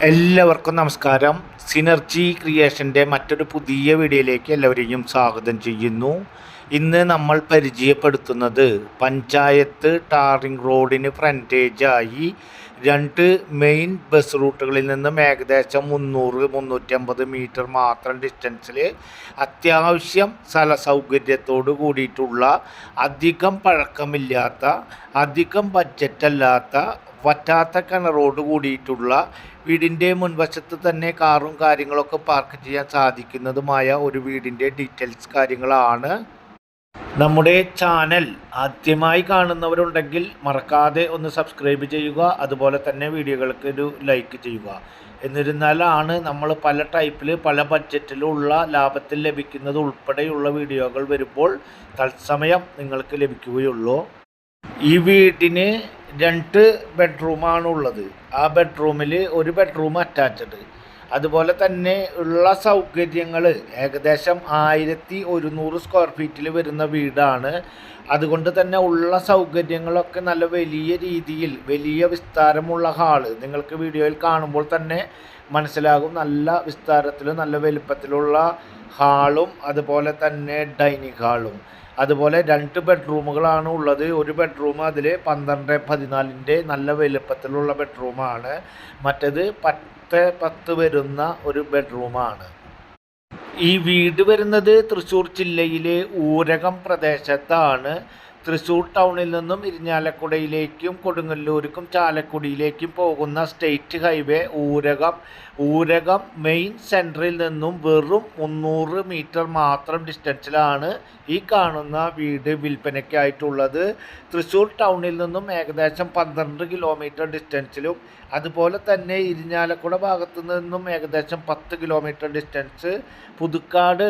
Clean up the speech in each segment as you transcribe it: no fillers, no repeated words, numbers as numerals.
എല്ലാവർക്കും നമസ്കാരം. സിനർജി ക്രിയേഷൻ്റെ മറ്റൊരു പുതിയ വീഡിയോയിലേക്ക് എല്ലാവരെയും സ്വാഗതം ചെയ്യുന്നു. ഇന്ന് നമ്മൾ പരിചയപ്പെടുത്തുന്നത് പഞ്ചായത്ത് ടാറിംഗ് റോഡിന് ഫ്രണ്ടേജായി രണ്ട് മെയിൻ ബസ് റൂട്ടുകളിൽ നിന്നും ഏകദേശം 300-350 മീറ്റർ മാത്രം ഡിസ്റ്റൻസിൽ അത്യാവശ്യം സ്ഥല സൗകര്യത്തോട് കൂടിയിട്ടുള്ള, അധികം പഴക്കമില്ലാത്ത, അധികം ബഡ്ജറ്റല്ലാത്ത, വറ്റാത്ത കിണറോട് കൂടിയിട്ടുള്ള, വീടിൻ്റെ മുൻവശത്ത് തന്നെ കാറും കാര്യങ്ങളൊക്കെ പാർക്ക് ചെയ്യാൻ സാധിക്കുന്നതുമായ ഒരു വീടിൻ്റെ ഡീറ്റെയിൽസ് കാര്യങ്ങളാണ്. നമ്മുടെ ചാനൽ ആദ്യമായി കാണുന്നവരുണ്ടെങ്കിൽ മറക്കാതെ ഒന്ന് സബ്സ്ക്രൈബ് ചെയ്യുക. അതുപോലെ തന്നെ വീഡിയോകൾക്ക് ഒരു ലൈക്ക് ചെയ്യുക. എന്നിരുന്നാലാണ് നമ്മൾ പല ടൈപ്പിൽ പല ബഡ്ജറ്റിലുള്ള ലാഭത്തിൽ ലഭിക്കുന്നത് ഉൾപ്പെടെയുള്ള വീഡിയോകൾ വരുമ്പോൾ തത്സമയം നിങ്ങൾക്ക് ലഭിക്കുകയുള്ളൂ. ഈ വീടിന് 2 ബെഡ്റൂമാണുള്ളത്. ആ ബെഡ്റൂമിൽ ഒരു ബെഡ്റൂം അറ്റാച്ച്ഡ്. അതുപോലെ തന്നെ ഉള്ള സൗകര്യങ്ങൾ ഏകദേശം 1100 സ്ക്വയർ ഫീറ്റിൽ വരുന്ന വീടാണ്. അതുകൊണ്ട് തന്നെ ഉള്ള സൗകര്യങ്ങളൊക്കെ നല്ല വലിയ രീതിയിൽ വലിയ വിസ്താരമുള്ള ഹാള് നിങ്ങൾക്ക് വീഡിയോയിൽ കാണുമ്പോൾ തന്നെ മനസ്സിലാകും. നല്ല വിസ്താരത്തിലും നല്ല വലുപ്പത്തിലുള്ള ഹാളും അതുപോലെ തന്നെ ഡൈനിങ് ഹാളും. അതുപോലെ 2 ബെഡ്റൂമുകളാണ് ഉള്ളത്. ഒരു ബെഡ്റൂം അതിൽ 12x14 നല്ല വലുപ്പത്തിലുള്ള ബെഡ്റൂമാണ്. മറ്റേത് 10x10 വരുന്ന ഒരു ബെഡ്റൂമാണ്. ഈ വീട് വരുന്നത് തൃശ്ശൂർ ജില്ലയിലെ ഊരകം പ്രദേശത്താണ്. തൃശ്ശൂർ ടൗണിൽ നിന്നും ഇരിഞ്ഞാലക്കുടയിലേക്കും കൊടുങ്ങല്ലൂർക്കും ചാലക്കുടിയിലേക്കും പോകുന്ന സ്റ്റേറ്റ് ഹൈവേ ഊരകം മെയിൻ സെൻറ്ററിൽ നിന്നും വെറും 300 മീറ്റർ മാത്രം ഡിസ്റ്റൻസിലാണ് ഈ കാണുന്ന വീട് വിൽപ്പനയ്ക്കായിട്ടുള്ളത്. തൃശ്ശൂർ ടൗണിൽ നിന്നും ഏകദേശം 12 കിലോമീറ്റർ ഡിസ്റ്റൻസിലും അതുപോലെ തന്നെ ഇരിഞ്ഞാലക്കുട ഭാഗത്തു നിന്നും ഏകദേശം 10 കിലോമീറ്റർ ഡിസ്റ്റൻസ്, പുതുക്കാട്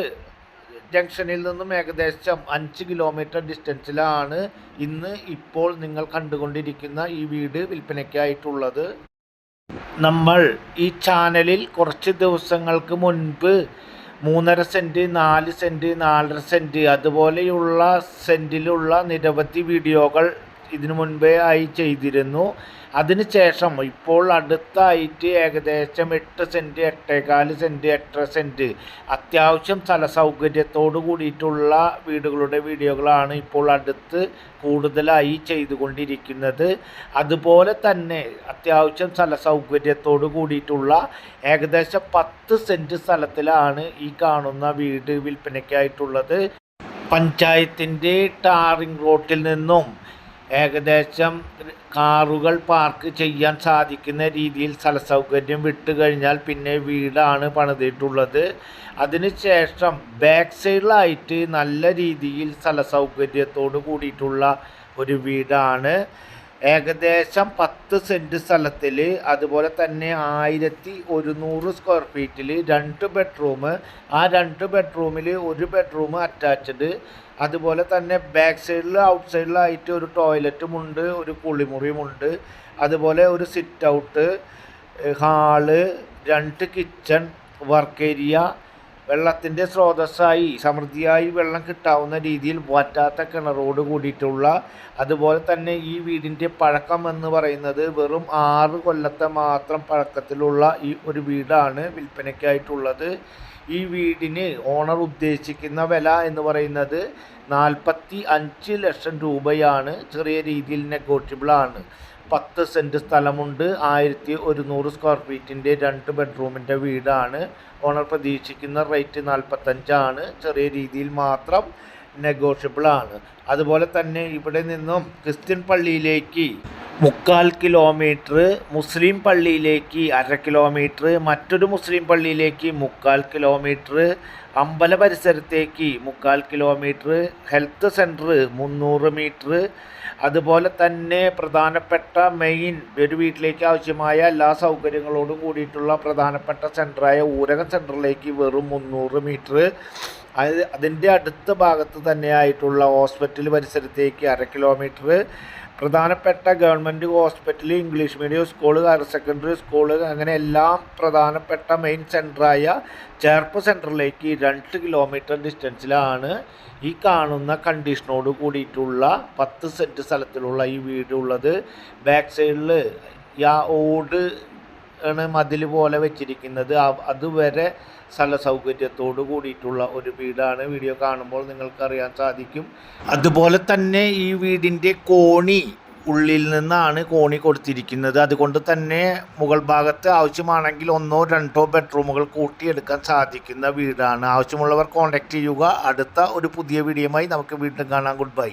ജംഗ്ഷനിൽ നിന്നും ഏകദേശം 5 കിലോമീറ്റർ ഡിസ്റ്റൻസിലാണ് ഇപ്പോൾ നിങ്ങൾ കണ്ടുകൊണ്ടിരിക്കുന്ന ഈ വീട് വിൽപ്പനയ്ക്കായിട്ടുള്ളത്. നമ്മൾ ഈ ചാനലിൽ കുറച്ച് ദിവസങ്ങൾക്ക് മുൻപ് 3.5 സെൻറ്റ്, 4 സെൻറ്റ്, 4.5 സെൻറ്റ് അതുപോലെയുള്ള സെൻറ്റിലുള്ള നിരവധി വീഡിയോകൾ ഇതിനു മുൻപേ ആയി ചെയ്തിരുന്നു. അതിനുശേഷം ഇപ്പോൾ അടുത്തായിട്ട് ഏകദേശം 8 സെൻറ്റ്, 8.25 സെൻറ്റ്, 8.5 സെൻറ്റ് അത്യാവശ്യം സ്ഥല സൗകര്യത്തോടു കൂടിയിട്ടുള്ള വീടുകളുടെ വീഡിയോകളാണ് ഇപ്പോൾ അടുത്ത് കൂടുതലായി ചെയ്തുകൊണ്ടിരിക്കുന്നത്. അതുപോലെ തന്നെ അത്യാവശ്യം സ്ഥല സൗകര്യത്തോടു കൂടിയിട്ടുള്ള ഏകദേശം 10 സെൻറ്റ് സ്ഥലത്തിലാണ് ഈ കാണുന്ന വീട് വിൽപ്പനയ്ക്കായിട്ടുള്ളത്. പഞ്ചായത്തിൻ്റെ ടാറിംഗ് റോഡിൽ നിന്നും ഏകദേശം കാറുകൾ പാർക്ക് ചെയ്യാൻ സാധിക്കുന്ന രീതിയിൽ സ്ഥല സൗകര്യം വിട്ട് കഴിഞ്ഞാൽ പിന്നെ വീടാണ് പണിതിട്ടുള്ളത്. അതിനുശേഷം ബാക്ക് സൈഡിലായിട്ട് നല്ല രീതിയിൽ സ്ഥല സൗകര്യത്തോട് കൂടിയിട്ടുള്ള ഒരു വീടാണ്. ഏകദേശം 10 സെൻറ്റ് സ്ഥലത്തിൽ അതുപോലെ തന്നെ 1100 സ്ക്വയർ ഫീറ്റിൽ 2 ബെഡ്റൂം. ആ 2 ബെഡ്റൂമിൽ ഒരു ബെഡ്റൂം അറ്റാച്ച്ഡ്. അതുപോലെ തന്നെ ബാക്ക് സൈഡിൽ ഔട്ട് സൈഡിലായിട്ട് ഒരു ടോയ്ലറ്റുമുണ്ട്, ഒരു കുളിമുറിയുമുണ്ട്. അതുപോലെ ഒരു sit out, hall, 2 kitchen, work area, വെള്ളത്തിൻ്റെ സ്രോതസ്സായി സമൃദ്ധിയായി വെള്ളം കിട്ടാവുന്ന രീതിയിൽ വറ്റാത്ത കിണറോട് കൂടിയിട്ടുള്ള, അതുപോലെ തന്നെ ഈ വീടിൻ്റെ പഴക്കം എന്ന് പറയുന്നത് വെറും 6 കൊല്ലത്തെ മാത്രം പഴക്കത്തിലുള്ള ഈ ഒരു വീടാണ് വിൽപ്പനയ്ക്കായിട്ടുള്ളത്. ഈ വീടിന് ഓണർ ഉദ്ദേശിക്കുന്ന വില എന്ന് പറയുന്നത് 45 ലക്ഷം രൂപയാണ്. ചെറിയ രീതിയിൽ നെഗോഷ്യബിളാണ്. 10 സെൻറ്റ് സ്ഥലമുണ്ട്. 1100 സ്ക്വയർ ഫീറ്റിൻ്റെ 2 ബെഡ്റൂമിൻ്റെ വീടാണ്. ഓണർ പ്രതീക്ഷിക്കുന്ന റേറ്റ് 45 ആണ്. ചെറിയ രീതിയിൽ മാത്രം നെഗോഷ്യബിളാണ്. അതുപോലെ തന്നെ ഇവിടെ നിന്നും ക്രിസ്ത്യൻ പള്ളിയിലേക്ക് 3/4 കിലോമീറ്റർ, മുസ്ലിം പള്ളിയിലേക്ക് 1/2 കിലോമീറ്റർ, മറ്റൊരു മുസ്ലിം പള്ളിയിലേക്ക് 3/4 കിലോമീറ്റർ, അമ്പല പരിസരത്തേക്ക് 3/4 കിലോമീറ്റർ, ഹെൽത്ത് സെൻറ്റർ 300 മീറ്റർ, അതുപോലെ തന്നെ പ്രധാനപ്പെട്ട മെയിൻ ഒരു വീട്ടിലേക്ക് ആവശ്യമായ എല്ലാ സൗകര്യങ്ങളോടും കൂടിയിട്ടുള്ള പ്രധാനപ്പെട്ട സെൻറ്ററായ ഊരകം സെൻറ്ററിലേക്ക് വെറും 300 മീറ്റർ. അതിൻ്റെ അടുത്ത ഭാഗത്ത് തന്നെയായിട്ടുള്ള ഹോസ്പിറ്റൽ പരിസരത്തേക്ക് 1/2 കിലോമീറ്റർ, പ്രധാനപ്പെട്ട government hospital, English medium school, higher secondary school, അങ്ങനെ എല്ലാം പ്രധാനപ്പെട്ട മെയിൻ സെൻറ്ററായ ചേർപ്പ് സെൻറ്ററിലേക്ക് 2 കിലോമീറ്റർ ഡിസ്റ്റൻസിലാണ് ഈ കാണുന്ന കണ്ടീഷനോട് കൂടിയിട്ടുള്ള 10 സെൻറ്റ് സ്ഥലത്തിലുള്ള ഈ വീടുള്ളത്. ബാക്ക് സൈഡിൽ ഓട് ആണ് മതിൽ പോലെ വെച്ചിരിക്കുന്നത്. അതുവരെ സ്ഥല സൗകര്യത്തോട് കൂടിയിട്ടുള്ള ഒരു വീടാണ്. വീഡിയോ കാണുമ്പോൾ നിങ്ങൾക്കറിയാൻ സാധിക്കും. അതുപോലെ തന്നെ ഈ വീടിൻ്റെ കോണി ഉള്ളിൽ നിന്നാണ് കോണി കൊടുത്തിരിക്കുന്നത്. അതുകൊണ്ട് തന്നെ മുകൾ ഭാഗത്ത് ആവശ്യമാണെങ്കിൽ 1 or 2 ബെഡ്റൂമുകൾ കൂട്ടിയെടുക്കാൻ സാധിക്കുന്ന വീടാണ്. ആവശ്യമുള്ളവർ കോൺടാക്റ്റ് ചെയ്യുക. അടുത്ത ഒരു പുതിയ വീഡിയോയുമായി നമുക്ക് വീണ്ടും കാണാം. Good bye.